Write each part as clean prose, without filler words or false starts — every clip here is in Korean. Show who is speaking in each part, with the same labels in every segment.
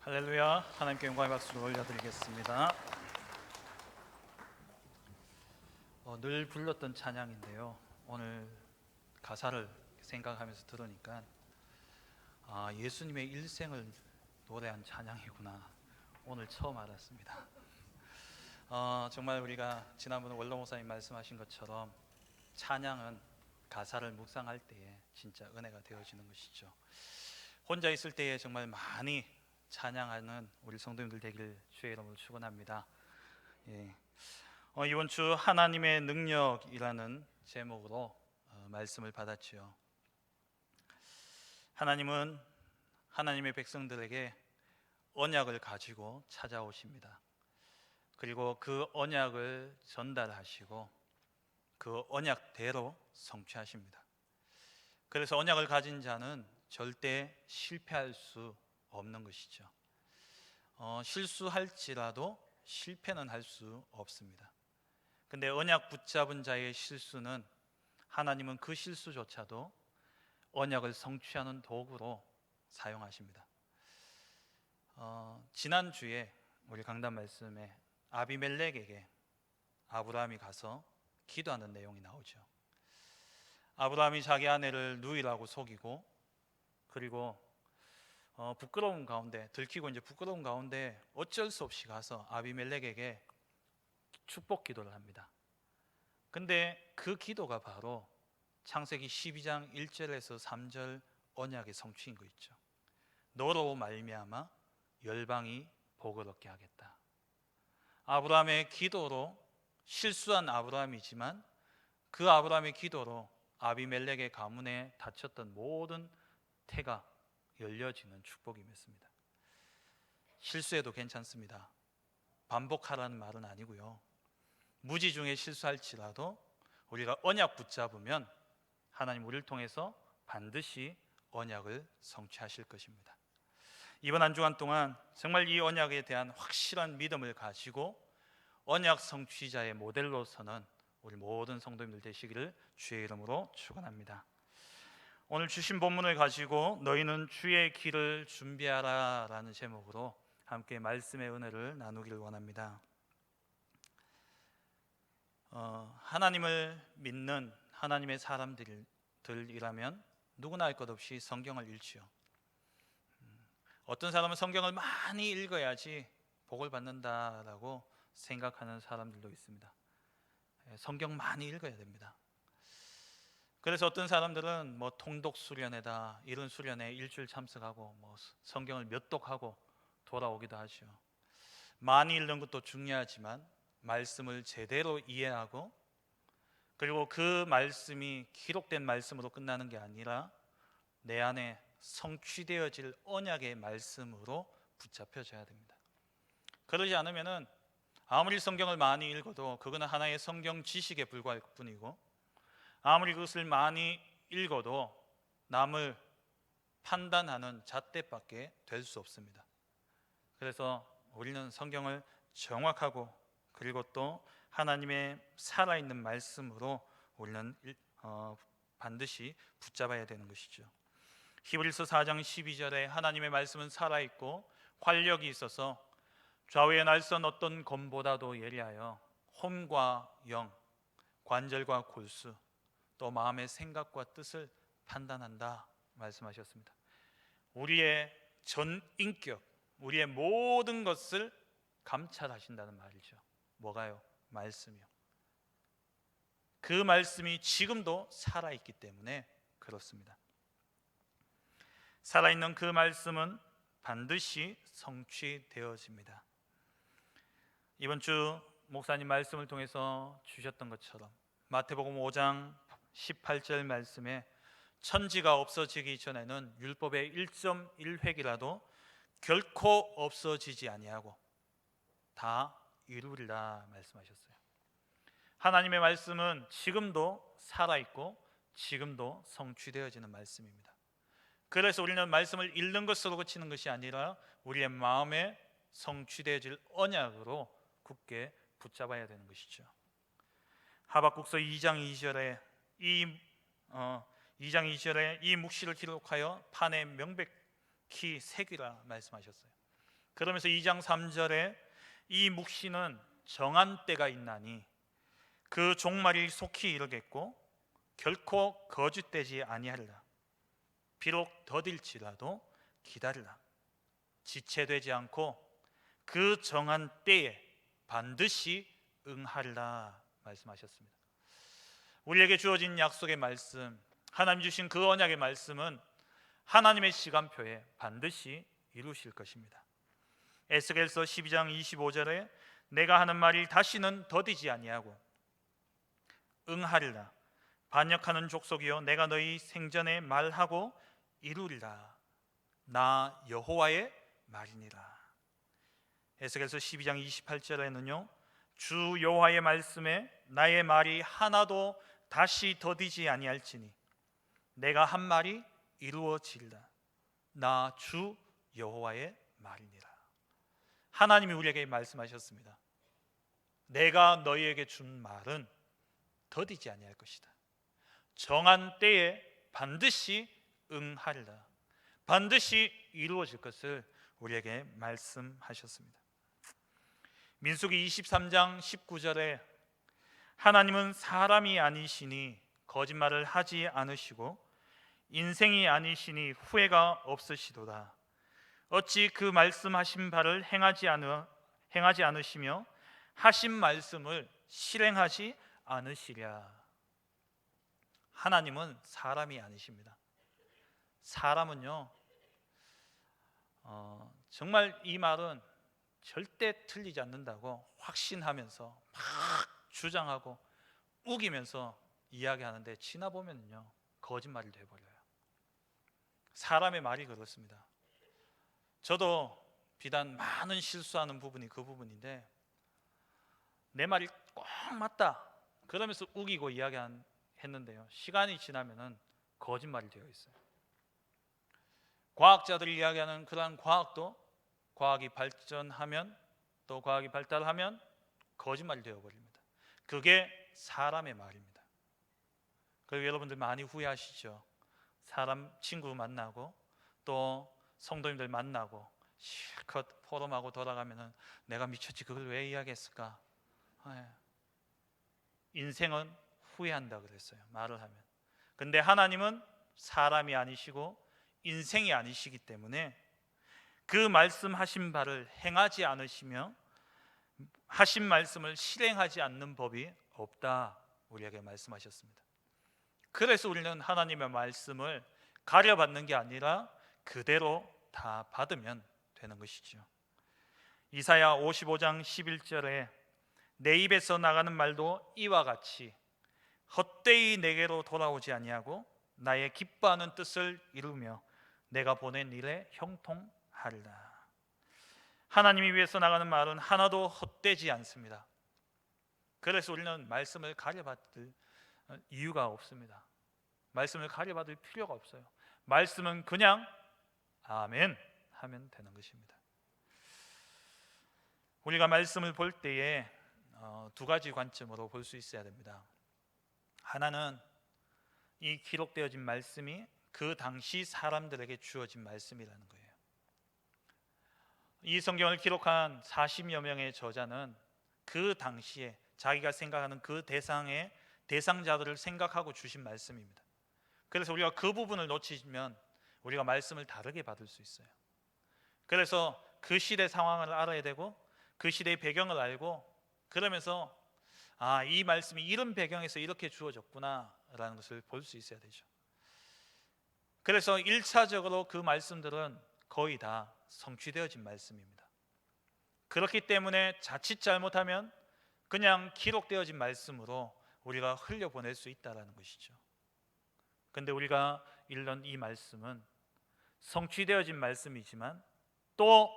Speaker 1: 할렐루야. 하나님께 영광의 박수를 올려드리겠습니다. 늘 불렀던 찬양인데요, 오늘 가사를 생각하면서 들으니까 예수님의 일생을 노래한 찬양이구나, 오늘 처음 알았습니다. 정말 우리가 지난번에 원로 목사님 말씀하신 것처럼 찬양은 가사를 묵상할 때에 진짜 은혜가 되어지는 것이죠. 혼자 있을 때에 정말 많이 찬양하는 우리 성도님들 되기를 주의 이름으로 축원합니다. 이번 주 하나님의 능력이라는 제목으로 말씀을 받았지요. 하나님은 하나님의 백성들에게 언약을 가지고 찾아오십니다. 그리고 그 언약을 전달하시고 그 언약대로 성취하십니다. 그래서 언약을 가진 자는 절대 실패할 수 없는 것이죠. 실수할지라도 실패는 할 수 없습니다. 근데 언약 붙잡은 자의 실수는 하나님은 그 실수조차도 언약을 성취하는 도구로 사용하십니다. 지난주에 우리 강단 말씀에 아비멜렉에게 아브라함이 가서 기도하는 내용이 나오죠. 아브라함이 자기 아내를 누이라고 속이고, 그리고 부끄러운 가운데 들키고 이제 부끄러운 가운데 어쩔 수 없이 가서 아비멜렉에게 축복 기도를 합니다. 근데 그 기도가 바로 창세기 12장 1절에서 3절 언약의 성취인 거 있죠. 너로 말미암아 열방이 복을 얻게 하겠다. 아브라함의 기도로 실수한 아브라함이지만 그 아브라함의 기도로 아비멜렉의 가문에 닫혔던 모든 태가 열려지는 축복이 맺습니다. 실수해도 괜찮습니다. 반복하라는 말은 아니고요, 무지 중에 실수할지라도 우리가 언약 붙잡으면 하나님 우리를 통해서 반드시 언약을 성취하실 것입니다. 이번 한 주간 동안 정말 이 언약에 대한 확실한 믿음을 가지고 언약 성취자의 모델로 서는 우리 모든 성도님들 되시기를 주의 이름으로 축원합니다. 오늘 주신 본문을 가지고 너희는 주의 길을 준비하라 라는 제목으로 함께 말씀의 은혜를 나누기를 원합니다. 하나님을 믿는 하나님의 사람들이라면 누구나 할 것 없이 성경을 읽지요. 어떤 사람은 성경을 많이 읽어야지 복을 받는다라고 생각하는 사람들도 있습니다. 성경 많이 읽어야 됩니다. 그래서 어떤 사람들은 통독 수련회다, 이런 수련회 일주일 참석하고 성경을 몇 독하고 돌아오기도 하죠. 많이 읽는 것도 중요하지만 말씀을 제대로 이해하고, 그리고 그 말씀이 기록된 말씀으로 끝나는 게 아니라 내 안에 성취되어질 언약의 말씀으로 붙잡혀져야 됩니다. 그러지 않으면은 아무리 성경을 많이 읽어도 그거는 하나의 성경 지식에 불과할 뿐이고, 아무리 그것을 많이 읽어도 남을 판단하는 잣대밖에 될 수 없습니다. 그래서 우리는 성경을 정확하고, 그리고 또 하나님의 살아있는 말씀으로 우리는 반드시 붙잡아야 되는 것이죠. 히브리서 4장 12절에 하나님의 말씀은 살아있고 활력이 있어서 좌우에 날선 어떤 검보다도 예리하여 혼과 영, 관절과 골수, 또 마음의 생각과 뜻을 판단한다 말씀하셨습니다. 우리의 전 인격, 우리의 모든 것을 감찰하신다는 말이죠. 뭐가요? 말씀이요. 그 말씀이 지금도 살아있기 때문에 그렇습니다. 살아있는 그 말씀은 반드시 성취되어집니다. 이번 주 목사님 말씀을 통해서 주셨던 것처럼 마태복음 5장 18절 말씀에 천지가 없어지기 전에는 율법의 1.1획이라도 결코 없어지지 아니하고 다 이루리라 말씀하셨어요. 하나님의 말씀은 지금도 살아있고 지금도 성취되어지는 말씀입니다. 그래서 우리는 말씀을 읽는 것으로 그치는 것이 아니라 우리의 마음에 성취되어질 언약으로 굳게 붙잡아야 되는 것이죠. 하박국서 2장 2절에 이 묵시를 기록하여 판에 명백히 새기라 말씀하셨어요. 그러면서 2장 3절에 이 묵시는 정한 때가 있나니 그 종말이 속히 이르겠고 결코 거짓되지 아니하리라. 비록 더딜지라도 기다리라. 지체되지 않고 그 정한 때에 반드시 응하리라 말씀하셨습니다. 우리에게 주어진 약속의 말씀, 하나님 주신 그 언약의 말씀은 하나님의 시간표에 반드시 이루실 것입니다. 에스겔서 12장 25절에 내가 하는 말이 다시는 더디지 아니하고 응하리라. 반역하는 족속이여 내가 너희 생전에 말하고 이루리라. 나 여호와의 말이니라. 에스겔서 12장 28절에는요 주 여호와의 말씀에 나의 말이 하나도 다시 더디지 아니할지니 내가 한 말이 이루어지리라. 나 주 여호와의 말이니라. 하나님이 우리에게 말씀하셨습니다. 내가 너희에게 준 말은 더디지 아니할 것이다. 정한 때에 반드시 응하리라. 반드시 이루어질 것을 우리에게 말씀하셨습니다. 민수기 23장 19절에 하나님은 사람이 아니시니 거짓말을 하지 않으시고 인생이 아니시니 후회가 없으시도다. 어찌 그 말씀하신 바를 행하지 않으시며 하신 말씀을 실행하지 않으시랴. 하나님은 사람이 아니십니다. 사람은요 정말 이 말은 절대 틀리지 않는다고 확신하면서 막 주장하고 우기면서 이야기하는데 지나보면요 거짓말이 돼버려요. 사람의 말이 그렇습니다. 저도 비단 많은 실수하는 부분이 그 부분인데 내 말이 꼭 맞다 그러면서 우기고 이야기했는데요 시간이 지나면은 거짓말이 되어 있어요. 과학자들이 이야기하는 그러한 과학도 과학이 발전하면 또 과학이 발달하면 거짓말이 되어버립니다. 그게 사람의 말입니다. 그리고 여러분들 많이 후회하시죠. 사람 친구 만나고 또 성도님들 만나고 실컷 포럼하고 돌아가면은 내가 미쳤지 그걸 왜 이야기했을까. 인생은 후회한다 그랬어요. 말을 하면. 근데 하나님은 사람이 아니시고 인생이 아니시기 때문에 그 말씀하신 바를 행하지 않으시며 하신 말씀을 실행하지 않는 법이 없다 우리에게 말씀하셨습니다. 그래서 우리는 하나님의 말씀을 가려받는 게 아니라 그대로 다 받으면 되는 것이죠. 이사야 55장 11절에 내 입에서 나가는 말도 이와 같이 헛되이 내게로 돌아오지 아니하고 나의 기뻐하는 뜻을 이루며 내가 보낸 일에 형통하리라. 하나님이 위해서 나가는 말은 하나도 헛되지 않습니다. 그래서 우리는 말씀을 가려받을 이유가 없습니다. 말씀을 가려받을 필요가 없어요. 말씀은 그냥 아멘 하면 되는 것입니다. 우리가 말씀을 볼 때에 두 가지 관점으로 볼 수 있어야 됩니다. 하나는 이 기록되어진 말씀이 그 당시 사람들에게 주어진 말씀이라는 거예요. 이 성경을 기록한 40여 명의 저자는 그 당시에 자기가 생각하는 그 대상의 대상자들을 생각하고 주신 말씀입니다. 그래서 우리가 그 부분을 놓치면 우리가 말씀을 다르게 받을 수 있어요. 그래서 그 시대 상황을 알아야 되고 그 시대의 배경을 알고 그러면서 이 말씀이 이런 배경에서 이렇게 주어졌구나 라는 것을 볼 수 있어야 되죠. 그래서 1차적으로 그 말씀들은 거의 다 성취되어진 말씀입니다. 그렇기 때문에 자칫 잘못하면 그냥 기록되어진 말씀으로 우리가 흘려보낼 수 있다는 것이죠. 근데 우리가 읽는 이 말씀은 성취되어진 말씀이지만 또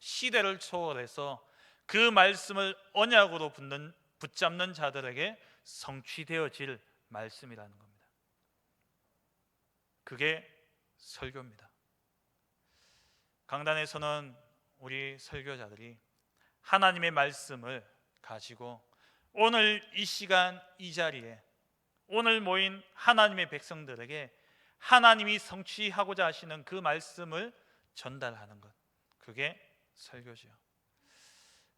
Speaker 1: 시대를 초월해서 그 말씀을 언약으로 붙잡는 자들에게 성취되어질 말씀이라는 겁니다. 그게 설교입니다. 강단에서는 우리 설교자들이 하나님의 말씀을 가지고 오늘 이 시간 이 자리에 오늘 모인 하나님의 백성들에게 하나님이 성취하고자 하시는 그 말씀을 전달하는 것, 그게 설교죠.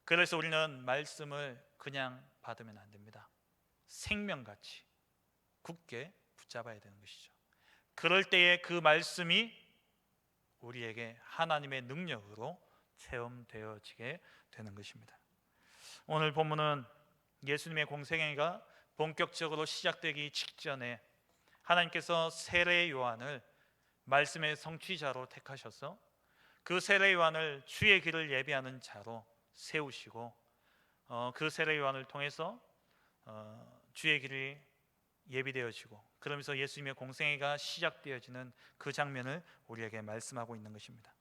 Speaker 1: 그래서 우리는 말씀을 그냥 받으면 안 됩니다. 생명같이 굳게 붙잡아야 되는 것이죠. 그럴 때에 그 말씀이 우리에게 하나님의 능력으로 체험되어지게 되는 것입니다. 오늘 본문은 예수님의 공생애가 본격적으로 시작되기 직전에 하나님께서 세례 요한을 말씀의 성취자로 택하셔서 그 세례 요한을 주의 길을 예비하는 자로 세우시고 그 세례 요한을 통해서 주의 길이 예비되어지고 그러면서 예수님의 공생애가 시작되어지는 그 장면을 우리에게 말씀하고 있는 것입니다.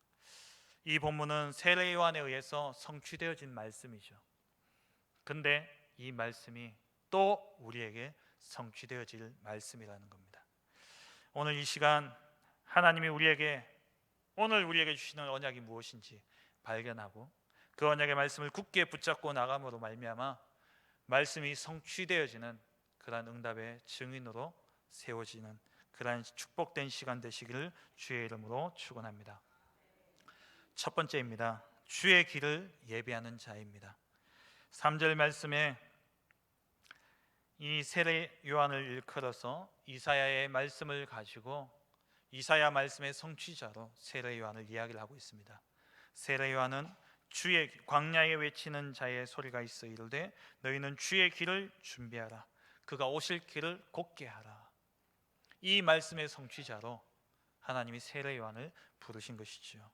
Speaker 1: 이 본문은 세례 요한에 의해서 성취되어진 말씀이죠. 근데 이 말씀이 또 우리에게 성취되어질 말씀이라는 겁니다. 오늘 이 시간 하나님이 오늘 우리에게 주시는 언약이 무엇인지 발견하고 그 언약의 말씀을 굳게 붙잡고 나감으로 말미암아 말씀이 성취되어지는 그러한 응답의 증인으로 세워지는 그러한 축복된 시간 되시기를 주의 이름으로 축원합니다. 첫 번째입니다. 주의 길을 예비하는 자입니다. 3절 말씀에 이 세례 요한을 일컬어서 이사야의 말씀을 가지고 이사야 말씀의 성취자로 세례 요한을 이야기를 하고 있습니다. 세례 요한은 주의 광야에 외치는 자의 소리가 있어 이르되 너희는 주의 길을 준비하라 그가 오실 길을 곧게 하라. 이 말씀의 성취자로 하나님이 세례 요한을 부르신 것이지요.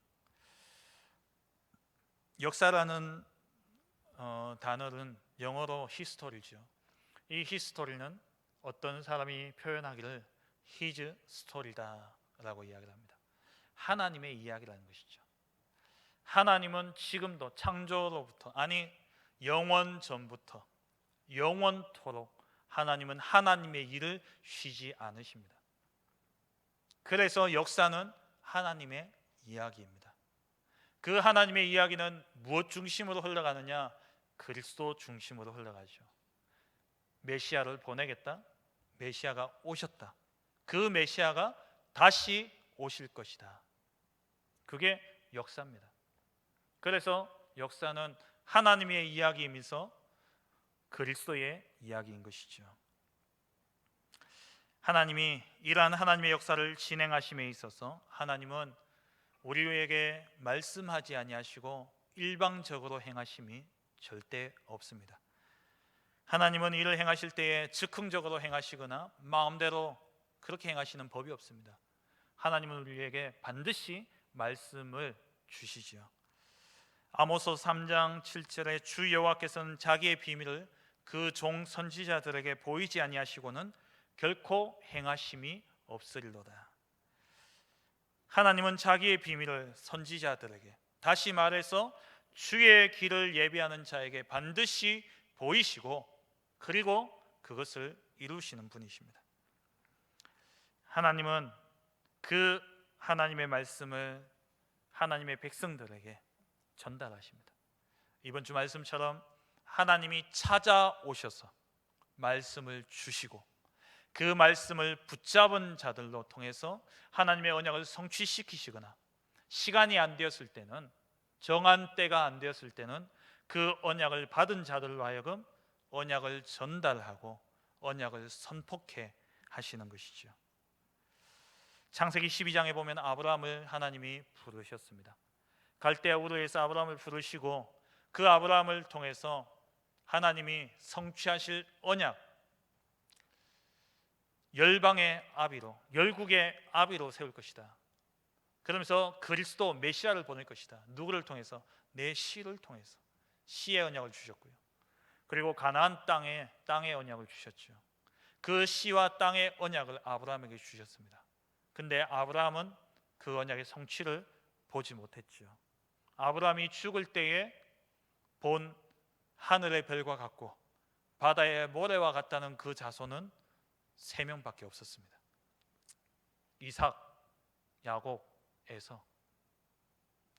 Speaker 1: 역사라는 단어는 영어로 히스토리죠. 이 히스토리는 어떤 사람이 표현하기를 His story다라고 이야기를 합니다. 하나님의 이야기라는 것이죠. 하나님은 지금도 창조로부터 영원 전부터 영원토록 하나님은 하나님의 일을 쉬지 않으십니다. 그래서 역사는 하나님의 이야기입니다. 그 하나님의 이야기는 무엇 중심으로 흘러가느냐? 그리스도 중심으로 흘러가죠. 메시아를 보내겠다. 메시아가 오셨다. 그 메시아가 다시 오실 것이다. 그게 역사입니다. 그래서 역사는 하나님의 이야기이면서 그리스도의 이야기인 것이죠. 하나님이 이러한 하나님의 역사를 진행하심에 있어서 하나님은 우리에게 말씀하지 아니하시고 일방적으로 행하심이 절대 없습니다. 하나님은 일을 행하실 때에 즉흥적으로 행하시거나 마음대로 그렇게 행하시는 법이 없습니다. 하나님은 우리에게 반드시 말씀을 주시지요. 아모스 3장 7절에 주 여호와께서는 자기의 비밀을 그 종 선지자들에게 보이지 아니하시고는 결코 행하심이 없으리로다. 하나님은 자기의 비밀을 선지자들에게, 다시 말해서 주의 길을 예비하는 자에게 반드시 보이시고 그리고 그것을 이루시는 분이십니다. 하나님은 그 하나님의 말씀을 하나님의 백성들에게 전달하십니다. 이번 주 말씀처럼 하나님이 찾아오셔서 말씀을 주시고 그 말씀을 붙잡은 자들로 통해서 하나님의 언약을 성취시키시거나 시간이 안 되었을 때는, 정한 때가 안 되었을 때는 그 언약을 받은 자들로 하여금 언약을 전달하고 언약을 선포케 하시는 것이죠. 창세기 12장에 보면 아브라함을 하나님이 부르셨습니다. 갈대아 우르에서 아브라함을 부르시고 그 아브라함을 통해서 하나님이 성취하실 언약, 열방의 아비로, 열국의 아비로 세울 것이다. 그러면서 그리스도 메시아를 보낼 것이다. 누구를 통해서? 내 씨를 통해서 씨의 언약을 주셨고요. 그리고 가나안 땅의 언약을 주셨죠. 그 씨와 땅의 언약을 아브라함에게 주셨습니다. 근데 아브라함은 그 언약의 성취를 보지 못했죠. 아브라함이 죽을 때에 본 하늘의 별과 같고 바다의 모래와 같다는 그 자손은 3명밖에 없었습니다. 이삭, 야곱에서.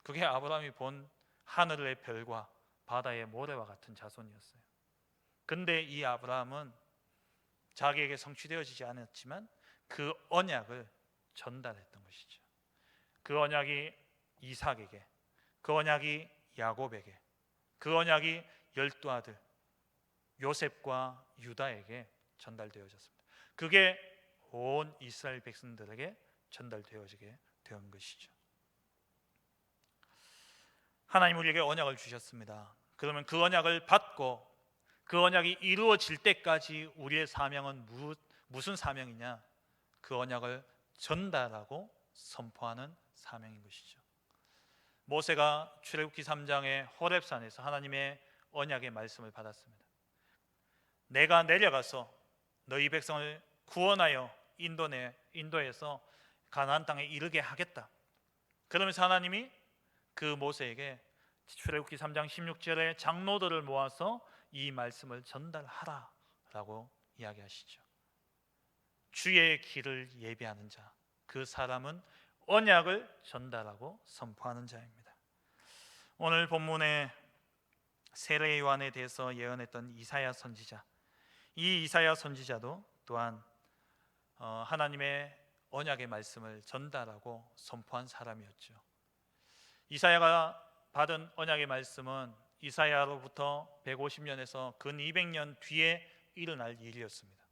Speaker 1: 그게 아브라함이 본 하늘의 별과 바다의 모래와 같은 자손이었어요. 근데 이 아브라함은 자기에게 성취되어지지 않았지만 그 언약을 전달했던 것이죠. 그 언약이 이삭에게, 그 언약이 야곱에게, 그 언약이 12아들 요셉과 유다에게 전달되어졌습니다. 그게 온 이스라엘 백성들에게 전달되어지게 된 것이죠. 하나님 우리에게 언약을 주셨습니다. 그러면 그 언약을 받고 그 언약이 이루어질 때까지 우리의 사명은 무슨 사명이냐? 그 언약을 전달하고 선포하는 사명인 것이죠. 모세가 출애굽기 3장의 호렙산에서 하나님의 언약의 말씀을 받았습니다. 내가 내려가서 너희 백성을 구원하여 인도에서 가나안 땅에 이르게 하겠다. 그러면서 하나님이 그 모세에게 출애굽기 3장 16절에 장로들을 모아서 이 말씀을 전달하라 라고 이야기하시죠. 주의 길을 예비하는 자, 그 사람은 언약을 전달하고 선포하는 자입니다. 오늘 본문에 세례 요한에 대해서 예언했던 이사야 선지자, 이 이사야 선지자도 또한 하나님의 언약의 말씀을 전달하고 선포한 사람이었죠. 이사야가 받은 언약의 말씀은 이사야로부터 150년에서 근 200년 뒤에 일어날 일이었습니다.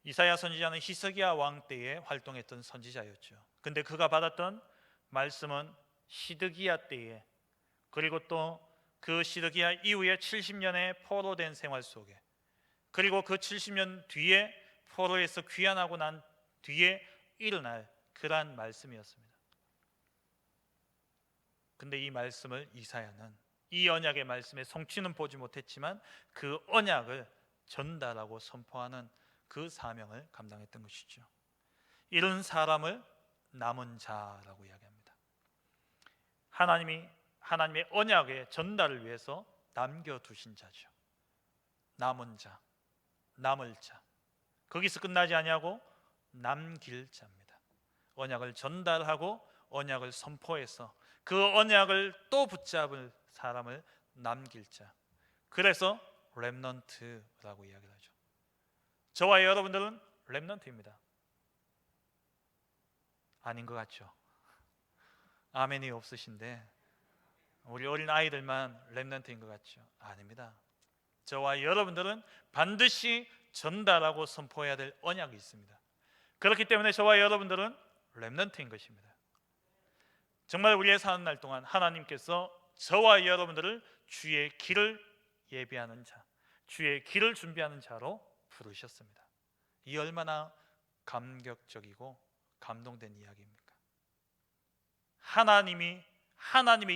Speaker 1: 이사야 선지자는 히스기야 왕 때에 활동했던 선지자였죠. 근데 그가 받았던 말씀은 시드기야 때에, 그리고 또 그 시드기야 이후에 70년의 포로된 생활 속에, 그리고 그 70년 뒤에 포로에서 귀환하고 난 뒤에 일어날 그러한 말씀이었습니다. 근데 이 말씀을 이사야는 이 언약의 말씀의 성취는 보지 못했지만 그 언약을 전달하고 선포하는 그 사명을 감당했던 것이죠. 이런 사람을 남은 자라고 이야기합니다. 하나님의 언약의 전달을 위해서 남겨두신 자죠. 남은 자, 남을 자. 거기서 끝나지 아니하고 남길 자입니다. 언약을 전달하고 언약을 선포해서 그 언약을 또 붙잡을 사람을 남길 자. 그래서 렘넌트라고 이야기를 하죠. 저와 여러분들은 렘넌트입니다. 아닌 것 같죠? 아멘이 없으신데 우리 어린 아이들만 렘넌트인 것 같죠? 아닙니다. 저와 여러분들은 반드시 전달하고 선포해야 될 언약이 있습니다. 그렇기 때문에 저와 여러분들은 렘넌트인 것입니다. 정말 우리의 사는 날 동안 하나님께서 저와 여러분들을 주의 길을 예비하는 자, 주의 길을 준비하는 자로 부르셨습니다. 이 얼마나 감격적이고 감동된 이야기입니까? 하나님의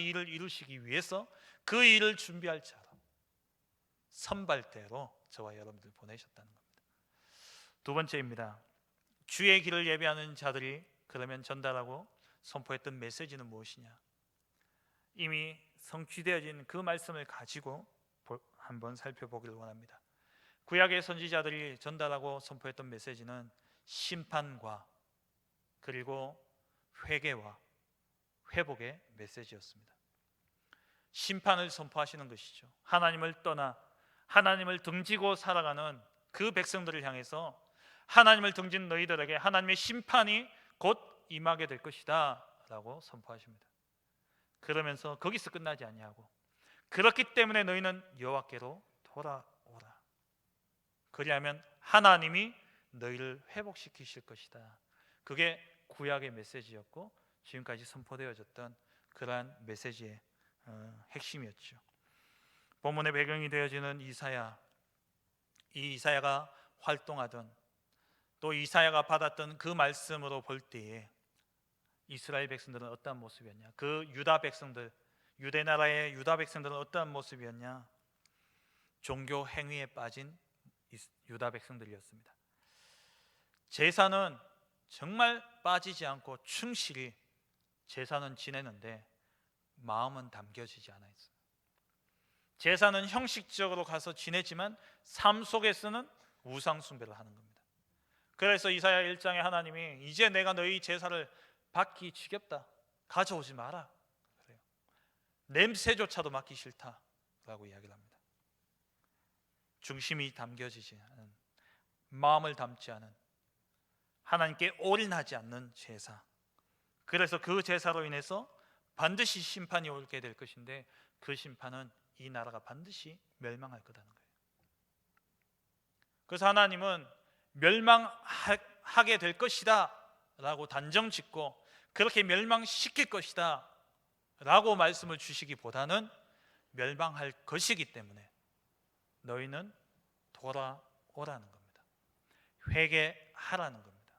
Speaker 1: 일을 이루시기 위해서 그 일을 준비할 자로, 선발대로 저와 여러분들 보내셨다는 겁니다. 두 번째입니다. 주의 길을 예비하는 자들이 그러면 전달하고 선포했던 메시지는 무엇이냐? 이미 성취되어진 그 말씀을 가지고 한번 살펴보기를 원합니다. 구약의 선지자들이 전달하고 선포했던 메시지는 심판과 그리고 회개와 회복의 메시지였습니다. 심판을 선포하시는 것이죠. 하나님을 떠나 하나님을 등지고 살아가는 그 백성들을 향해서 하나님을 등진 너희들에게 하나님의 심판이 곧 임하게 될 것이다 라고 선포하십니다. 그러면서 거기서 끝나지 아니하고 그렇기 때문에 너희는 여호와께로 돌아오라. 그리하면 하나님이 너희를 회복시키실 것이다. 그게 구약의 메시지였고 지금까지 선포되어졌던 그러한 메시지의 핵심이었죠. 본문의 배경이 되어지는 이사야, 이 이사야가 활동하던 또 이사야가 받았던 그 말씀으로 볼 때에 이스라엘 백성들은 어떠한 모습이었냐? 그 유다 백성들, 유대 나라의 유다 백성들은 어떠한 모습이었냐? 종교 행위에 빠진 유다 백성들이었습니다. 제사는 정말 빠지지 않고 충실히 제사는 지내는데 마음은 담겨지지 않아 있어요. 제사는 형식적으로 가서 지내지만 삶 속에서는 우상 숭배를 하는 겁니다. 그래서 이사야 1장에 하나님이 이제 내가 너희 제사를 받기 지겹다, 가져오지 마라 그래요. 냄새조차도 맡기 싫다라고 이야기를 합니다. 중심이 담겨지지 않은, 마음을 담지 않은, 하나님께 올인하지 않는 제사. 그래서 그 제사로 인해서 반드시 심판이 오게 될 것인데 그 심판은 이 나라가 반드시 멸망할 거라는 거예요. 그래서 하나님은 멸망하게 될 것이다 라고 단정 짓고 그렇게 멸망시킬 것이다 라고 말씀을 주시기보다는 멸망할 것이기 때문에 너희는 돌아오라는 겁니다. 회개하라는 겁니다.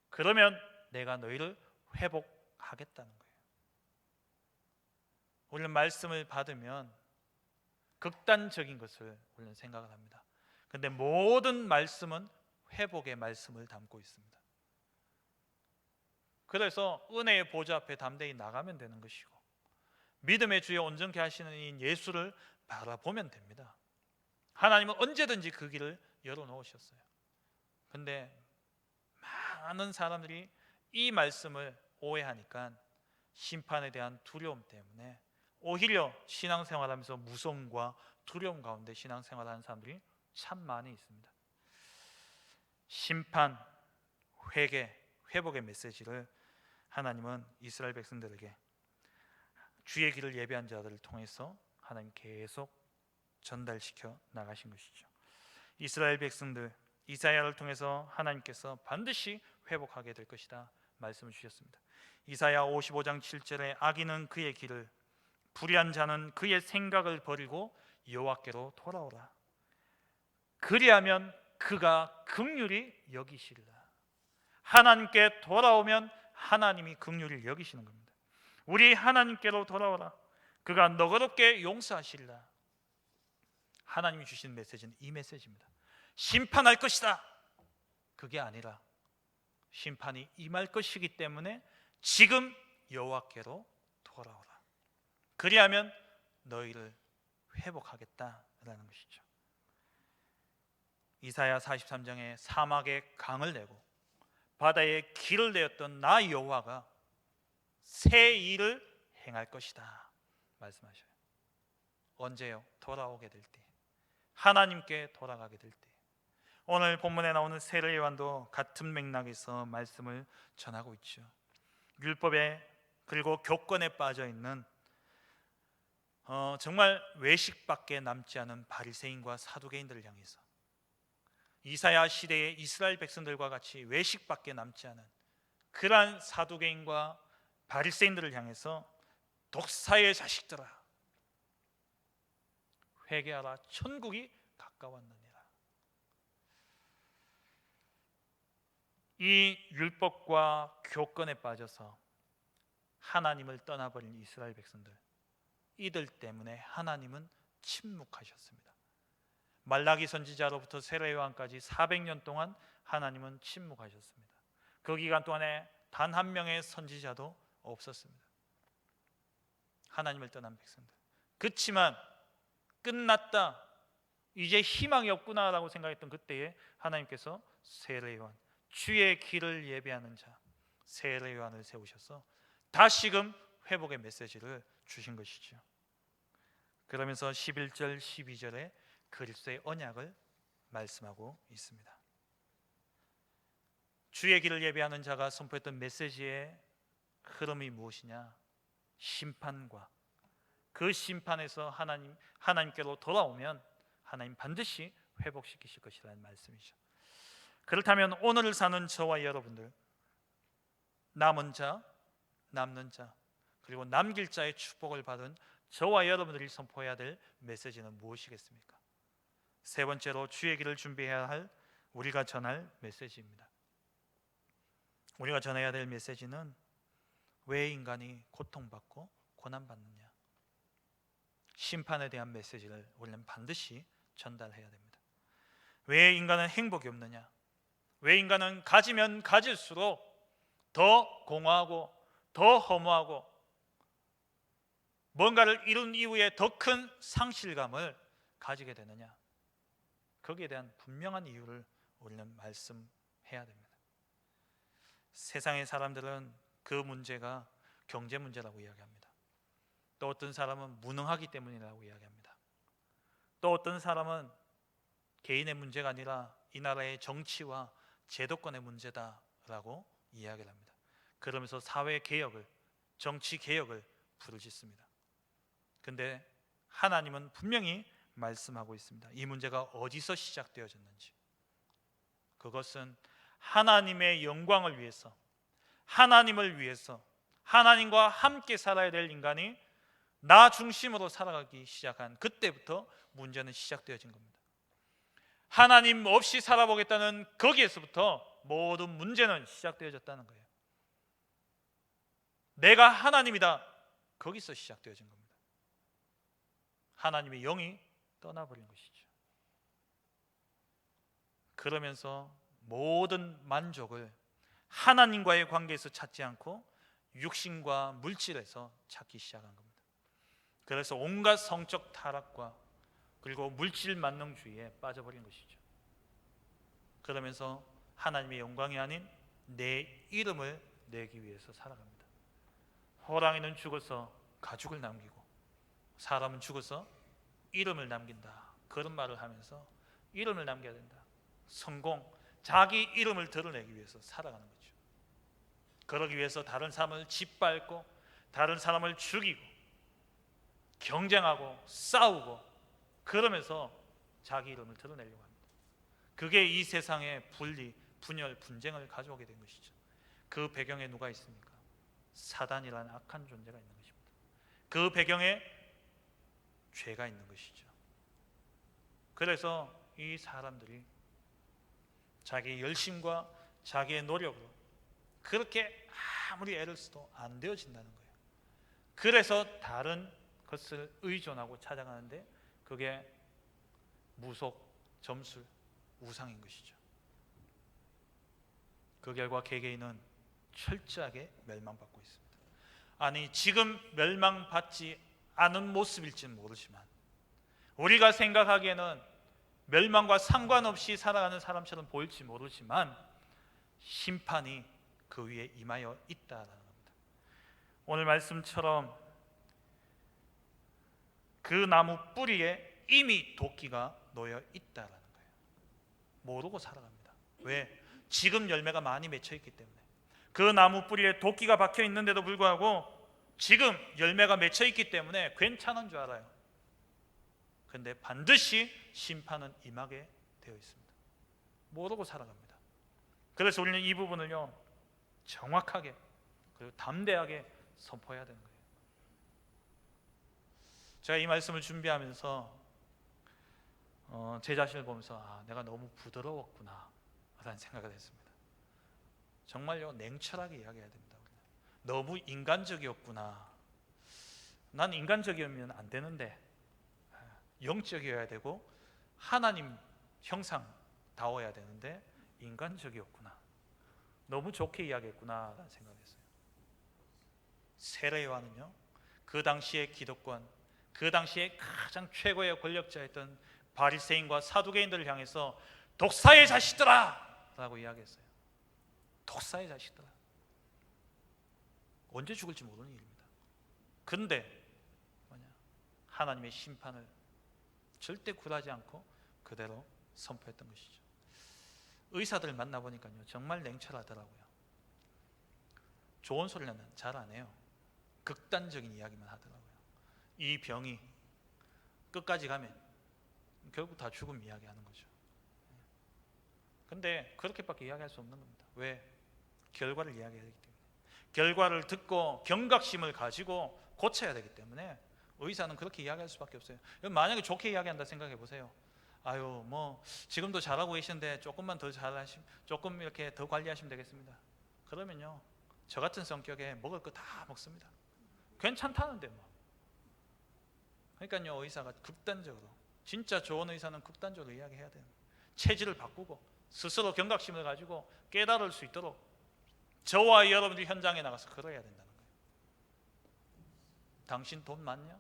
Speaker 1: 그러면 내가 너희를 회복하겠다는 거예요. 우리는 말씀을 받으면 극단적인 것을 우리는 생각을 합니다. 그런데 모든 말씀은 회복의 말씀을 담고 있습니다. 그래서 은혜의 보좌 앞에 담대히 나가면 되는 것이고 믿음의 주에 온전케 하시는 이 예수를 바라보면 됩니다. 하나님은 언제든지 그 길을 열어놓으셨어요. 그런데 많은 사람들이 이 말씀을 오해하니까 심판에 대한 두려움 때문에 오히려 신앙생활하면서 무서움과 두려움 가운데 신앙생활하는 사람들이 참 많이 있습니다. 심판, 회개, 회복의 메시지를 하나님은 이스라엘 백성들에게 주의 길을 예비한 자들을 통해서 하나님 계속 전달시켜 나가신 것이죠. 이스라엘 백성들 이사야를 통해서 하나님께서 반드시 회복하게 될 것이다 말씀을 주셨습니다. 이사야 55장 7절에 악인은 그의 길을 불의한 자는 그의 생각을 버리고 여호와께로 돌아오라. 그리하면 그가 긍휼히 여기시리라. 하나님께 돌아오면 하나님이 긍휼히 여기시는 겁니다. 우리 하나님께로 돌아오라. 그가 너그럽게 용서하시리라. 하나님이 주신 메시지는 이 메시지입니다. 심판할 것이다. 그게 아니라 심판이 임할 것이기 때문에 지금 여호와께로 돌아오라. 그리하면 너희를 회복하겠다라는 것이죠. 이사야 43장에 사막에 강을 내고 바다에 길을 내었던 나 여호와가 새 일을 행할 것이다 말씀하셔요. 언제요? 돌아오게 될 때, 하나님께 돌아가게 될 때. 오늘 본문에 나오는 세례 요한도 같은 맥락에서 말씀을 전하고 있죠. 율법에 그리고 교권에 빠져 있는 정말 외식밖에 남지 않은 바리새인과 사두개인들을 향해서 이사야 시대의 이스라엘 백성들과 같이 외식밖에 남지 않은 그러한 사두개인과 바리새인들을 향해서 독사의 자식들아 회개하라 천국이 가까웠느니라. 이 율법과 교권에 빠져서 하나님을 떠나버린 이스라엘 백성들, 이들 때문에 하나님은 침묵하셨습니다. 말라기 선지자로부터 세례 요한까지 400년 동안 하나님은 침묵하셨습니다. 그 기간 동안에 단 한 명의 선지자도 없었습니다. 하나님을 떠난 백성들. 그렇지만 끝났다, 이제 희망이 없구나라고 생각했던 그때에 하나님께서 세례 요한, 주의 길을 예비하는 자 세례 요한을 세우셔서 다시금 회복의 메시지를 주신 것이죠. 그러면서 11절 12절에 그리스도의 언약을 말씀하고 있습니다. 주의 길을 예비하는 자가 선포했던 메시지의 흐름이 무엇이냐? 심판과 그 심판에서 하나님께로 돌아오면 하나님 반드시 회복시키실 것이라는 말씀이죠. 그렇다면 오늘을 사는 저와 여러분들, 남은 자, 남는 자, 그리고 남길 자의 축복을 받은 저와 여러분들이 선포해야 될 메시지는 무엇이겠습니까? 세 번째로 주의 길을 준비해야 할 우리가 전할 메시지입니다. 우리가 전해야 될 메시지는 왜 인간이 고통받고 고난받느냐, 심판에 대한 메시지를 우리는 반드시 전달해야 됩니다. 왜 인간은 행복이 없느냐, 왜 인간은 가지면 가질수록 더 공허하고 더 허무하고 뭔가를 이룬 이후에 더 큰 상실감을 가지게 되느냐, 거기에 대한 분명한 이유를 우리는 말씀해야 됩니다. 세상의 사람들은 그 문제가 경제 문제라고 이야기합니다. 또 어떤 사람은 무능하기 때문이라고 이야기합니다. 또 어떤 사람은 개인의 문제가 아니라 이 나라의 정치와 제도권의 문제다라고 이야기를 합니다. 그러면서 사회 개혁을, 정치 개혁을 부르짖습니다. 근데 하나님은 분명히 말씀하고 있습니다. 이 문제가 어디서 시작되어졌는지. 그것은 하나님의 영광을 위해서, 하나님을 위해서, 하나님과 함께 살아야 될 인간이 나 중심으로 살아가기 시작한 그때부터 문제는 시작되어진 겁니다. 하나님 없이 살아보겠다는 거기에서부터 모든 문제는 시작되어졌다는 거예요. 내가 하나님이다, 거기서 시작되어진 겁니다. 하나님의 영이 떠나버린 것이죠. 그러면서 모든 만족을 하나님과의 관계에서 찾지 않고 육신과 물질에서 찾기 시작한 겁니다. 그래서 온갖 성적 타락과 그리고 물질 만능주의에 빠져버린 것이죠. 그러면서 하나님의 영광이 아닌 내 이름을 내기 위해서 살아갑니다. 호랑이는 죽어서 가죽을 남기고 사람은 죽어서 이름을 남긴다, 그런 말을 하면서 이름을 남겨야 된다. 성공, 자기 이름을 드러내기 위해서 살아가는 거죠. 그러기 위해서 다른 사람을 짓밟고 다른 사람을 죽이고 경쟁하고 싸우고 그러면서 자기 이름을 드러내려고 합니다. 그게 이 세상의 분리, 분열, 분쟁을 가져오게 된 것이죠. 그 배경에 누가 있습니까? 사단이라는 악한 존재가 있는 것입니다. 그 배경에 죄가 있는 것이죠. 그래서 이 사람들이 자기의 열심과 자기의 노력으로 그렇게 아무리 애를 써도 안 되어진다는 거예요. 그래서 다른 것을 의존하고 찾아가는데 그게 무속, 점술, 우상인 것이죠. 그 결과 개개인은 철저하게 멸망받고 있습니다. 아니, 지금 멸망받지 않은 모습일지는 모르지만 우리가 생각하기에는 멸망과 상관없이 살아가는 사람처럼 보일지 모르지만 심판이 그 위에 임하여 있다라는 겁니다. 오늘 말씀처럼 그 나무 뿌리에 이미 도끼가 놓여 있다라는 거예요. 모르고 살아갑니다. 왜? 지금 열매가 많이 맺혀 있기 때문에. 그 나무 뿌리에 도끼가 박혀 있는데도 불구하고 지금 열매가 맺혀 있기 때문에 괜찮은 줄 알아요. 그런데 반드시 심판은 임하게 되어 있습니다. 모르고 살아갑니다. 그래서 우리는 이 부분을요 정확하게 그리고 담대하게 선포해야 되는 거예요. 제가 이 말씀을 준비하면서 제 자신을 보면서 내가 너무 부드러웠구나 라는 생각을 했습니다. 정말요 냉철하게 이야기해야 됩니다. 너무 인간적이었구나. 난 인간적이면 안 되는데 영적이어야 되고 하나님 형상다워야 되는데 인간적이었구나. 너무 좋게 이야기했구나 라는 생각을 했어요. 세례 요한은요 그 당시의 기득권, 그 당시에 가장 최고의 권력자였던 바리새인과 사두개인들을 향해서 독사의 자식들아 라고 이야기했어요. 독사의 자식들아. 언제 죽을지 모르는 일입니다. 근데 하나님의 심판을 절대 굴하지 않고 그대로 선포했던 것이죠. 의사들 만나보니까요 정말 냉철하더라고요. 좋은 소리는 잘 안 해요. 극단적인 이야기만 하더라고요. 이 병이 끝까지 가면 결국 다 죽음 이야기하는 거죠. 근데 그렇게밖에 이야기할 수 없는 겁니다. 왜? 결과를 이야기해야 되기 때문에. 결과를 듣고 경각심을 가지고 고쳐야 되기 때문에 의사는 그렇게 이야기할 수밖에 없어요. 만약에 좋게 이야기한다 생각해 보세요. 아유 뭐 지금도 잘하고 계신데 조금만 더 잘하시면 조금 이렇게 더 관리하시면 되겠습니다. 그러면요 저 같은 성격에 먹을 거 다 먹습니다. 괜찮다는데 뭐. 그러니까요 의사가 극단적으로, 진짜 좋은 의사는 극단적으로 이야기해야 돼요. 체질을 바꾸고 스스로 경각심을 가지고 깨달을 수 있도록 저와 여러분들이 현장에 나가서 걸어야 된다는 거예요. 당신 돈 많냐?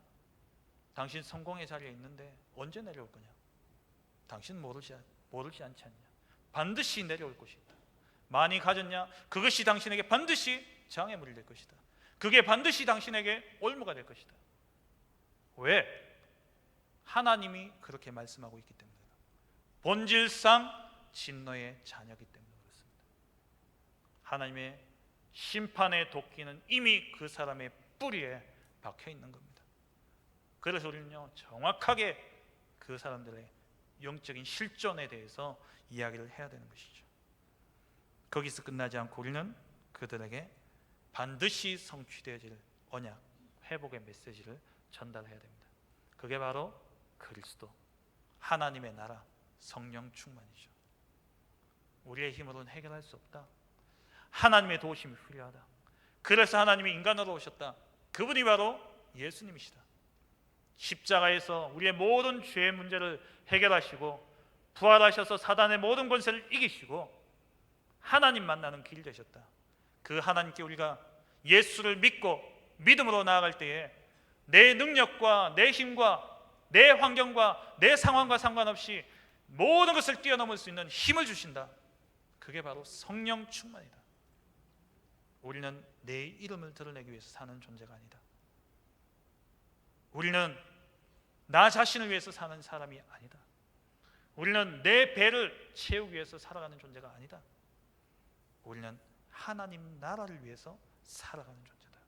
Speaker 1: 당신 성공의 자리에 있는데 언제 내려올 거냐? 당신 모르지 않지 않냐? 반드시 내려올 것이다. 많이 가졌냐? 그것이 당신에게 반드시 장애물이 될 것이다. 그게 반드시 당신에게 올무가 될 것이다. 왜? 하나님이 그렇게 말씀하고 있기 때문에. 본질상 진노의 자녀이기 때문에 그렇습니다. 하나님의 심판의 도끼는 이미 그 사람의 뿌리에 박혀 있는 겁니다. 그래서 우리는요, 정확하게 그 사람들의 영적인 실존에 대해서 이야기를 해야 되는 것이죠. 거기서 끝나지 않고 우리는 그들에게 반드시 성취되어질 언약, 회복의 메시지를 전달해야 됩니다. 그게 바로 그리스도, 하나님의 나라, 성령 충만이죠. 우리의 힘으로는 해결할 수 없다. 하나님의 도우심이 필요하다. 그래서 하나님이 인간으로 오셨다. 그분이 바로 예수님이시다. 십자가에서 우리의 모든 죄의 문제를 해결하시고 부활하셔서 사단의 모든 권세를 이기시고 하나님 만나는 길이 되셨다. 그 하나님께 우리가 예수를 믿고 믿음으로 나아갈 때에 내 능력과 내 힘과 내 환경과 내 상황과 상관없이 모든 것을 뛰어넘을 수 있는 힘을 주신다. 그게 바로 성령 충만이다. 우리는 내 이름을 드러내기 위해서 사는 존재가 아니다. 우리는 나 자신을 위해서 사는 사람이 아니다. 우리는 내 배를 채우기 위해서 살아가는 존재가 아니다. 우리는 하나님 나라를 위해서 살아가는 존재다.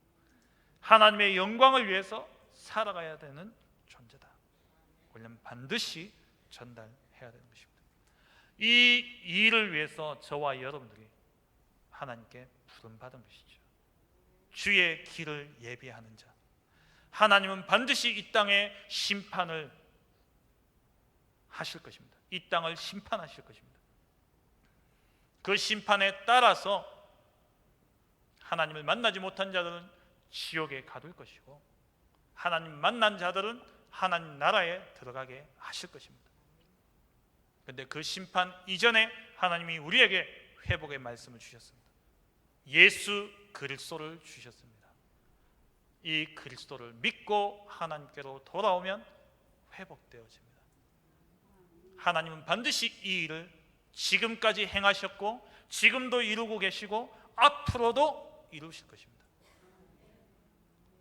Speaker 1: 하나님의 영광을 위해서 살아가야 되는 존재다. 우리는 반드시 전달해야 되는 것입니다. 이 일을 위해서 저와 여러분들이 하나님께 부름받은 것이죠. 주의 길을 예비하는 자. 하나님은 반드시 이 땅에 심판을 하실 것입니다. 이 땅을 심판하실 것입니다. 그 심판에 따라서 하나님을 만나지 못한 자들은 지옥에 가둘 것이고 하나님 만난 자들은 하나님 나라에 들어가게 하실 것입니다. 그런데 그 심판 이전에 하나님이 우리에게 회복의 말씀을 주셨습니다. 예수 그리스도를 주셨습니다. 이 그리스도를 믿고 하나님께로 돌아오면 회복되어집니다. 하나님은 반드시 이 일을 지금까지 행하셨고 지금도 이루고 계시고 앞으로도 이루실 것입니다.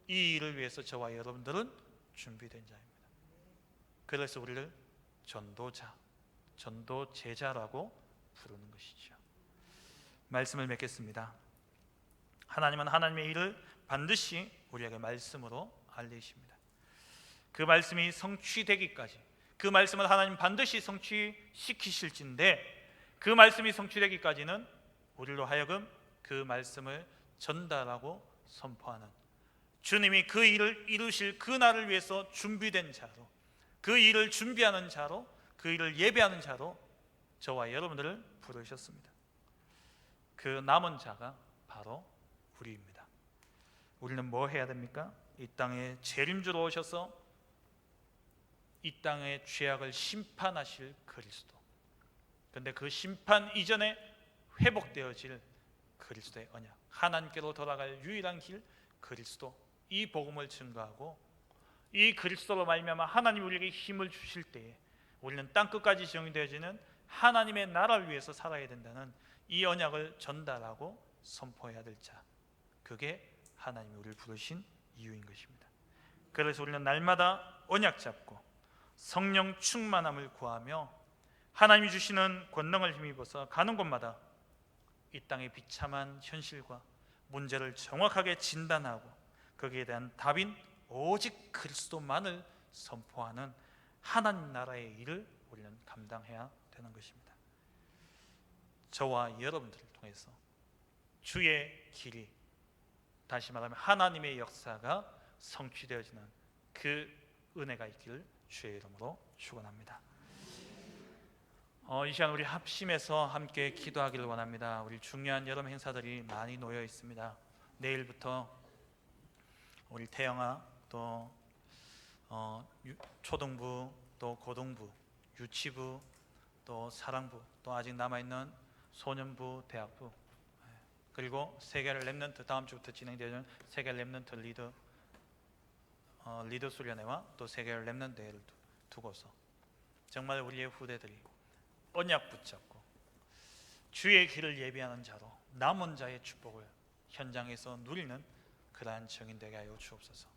Speaker 1: 이 일을 위해서 저와 여러분들은 준비된 자입니다. 그래서 우리를 전도자, 전도제자라고 부르는 것이죠. 말씀을 맺겠습니다. 하나님은 하나님의 일을 반드시 우리에게 말씀으로 알리십니다. 그 말씀이 성취되기까지, 그 말씀을 하나님 반드시 성취시키실진데 그 말씀이 성취되기까지는 우리로 하여금 그 말씀을 전달하고 선포하는, 주님이 그 일을 이루실 그 날을 위해서 준비된 자로, 그 일을 준비하는 자로, 그 일을 예배하는 자로 저와 여러분들을 부르셨습니다. 그 남은 자가 바로 우리입니다. 우리는 뭐 해야 됩니까? 이 땅에 재림주로 오셔서 이 땅의 죄악을 심판하실 그리스도, 그런데 그 심판 이전에 회복되어질 그리스도의 언약, 하나님께로 돌아갈 유일한 길 그리스도, 이 복음을 증거하고 이 그리스도로 말미암아 하나님 우리에게 힘을 주실 때에 우리는 땅끝까지 정의되어지는 하나님의 나라를 위해서 살아야 된다는 이 언약을 전달하고 선포해야 될 자, 그게 하나님이 우리를 부르신 이유인 것입니다. 그래서 우리는 날마다 언약 잡고 성령 충만함을 구하며 하나님이 주시는 권능을 힘입어서 가는 곳마다 이 땅의 비참한 현실과 문제를 정확하게 진단하고 거기에 대한 답인 오직 그리스도만을 선포하는 하나님 나라의 일을 우리는 감당해야 되는 것입니다. 저와 여러분들을 통해서 주의 길이, 다시 말하면 하나님의 역사가 성취되어지는 그 은혜가 있기를 주의 이름으로 축원합니다. 이 시간 우리 합심해서 함께 기도하기를 원합니다. 우리 중요한 여름 행사들이 많이 놓여 있습니다. 내일부터 우리 태영아, 또 초등부, 또 고등부, 유치부, 또 사랑부, 또 아직 남아있는 소년부, 대학부, 그리고 세계를 랩넌트, 다음 주부터 진행되는 세계 랩넌트 리더 수련회와 또 세계 랩넌트 대회를 두고서 정말 우리의 후대들이 언약 붙잡고 주의 길을 예비하는 자로 남은 자의 축복을 현장에서 누리는 그러한 증인 되게 하여 주옵소서.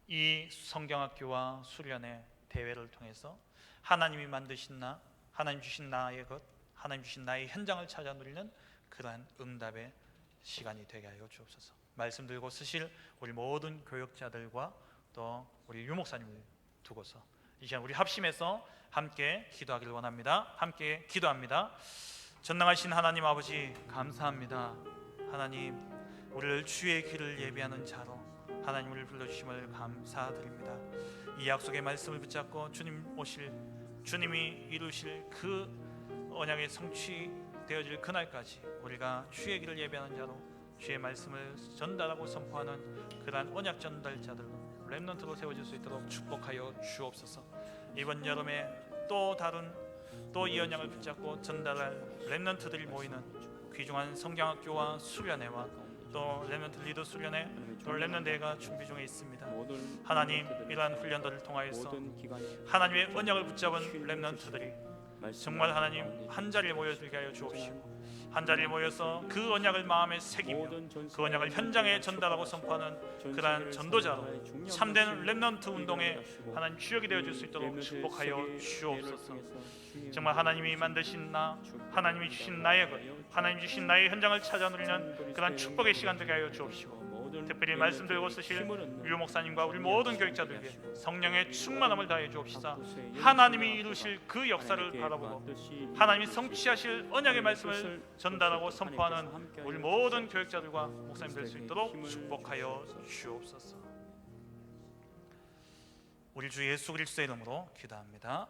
Speaker 1: 이 성경학교와 수련회 대회를 통해서 하나님이 만드신 나, 하나님 주신 나의 것, 하나님 주신 나의 현장을 찾아 누리는 그러한 응답의 시간이 되게 하여 주옵소서. 말씀 들고 쓰실 우리 모든 교역자들과 또 우리 유목사님을 두고서 이 시간 우리 합심해서 함께 기도하기를 원합니다. 함께 기도합니다. 전능하신 하나님 아버지, 감사합니다. 하나님, 우리를 주의 길을 예비하는 자로 하나님 우리를 불러주심을 감사드립니다. 이 약속의 말씀을 붙잡고 주님이 이루실 그 언약의 성취되어질 그날까지 우리가 주의 길을 예비하는 자로 주의 말씀을 전달하고 선포하는 그러한 언약 전달자들로 렘넌트로 세워질 수 있도록 축복하여 주옵소서. 이번 여름에 또 이 언약을 붙잡고 전달할 렘넌트들이 모이는 귀중한 성경학교와 수련회와 또 렘넌트 리더 수련회, 또 렘넌트회가 준비 중에 있습니다. 하나님, 이러한 훈련들을 통하여서 하나님의 언약을 붙잡은 렘넌트들이 정말 하나님 한 자리에 모여들게 하여 주옵시고, 한 자리에 모여서 그 언약을 마음에 새기며 그 언약을 현장에 전달하고 선포하는 그러한 전도자로 참된 렘넌트 운동의 하나님 주역이 되어줄 수 있도록 축복하여 주옵소서. 정말 하나님이 만드신 나, 하나님이 주신 나의 것, 하나님 주신 나의 현장을 찾아 누리는 그러한 축복의 시간 되게 하여 주옵시고, 특별히 말씀 들고 쓰실 유 목사님과 우리 모든 교육자들에게 성령의 충만함을 다해 주옵시다. 하나님이 이루실 그 역사를 바라보고 하나님이 성취하실 언약의 말씀을 전달하고 선포하는 우리 모든 교육자들과 목사님 될 수 있도록 축복하여 주옵소서. 우리 주 예수 그리스도의 이름으로 기도합니다.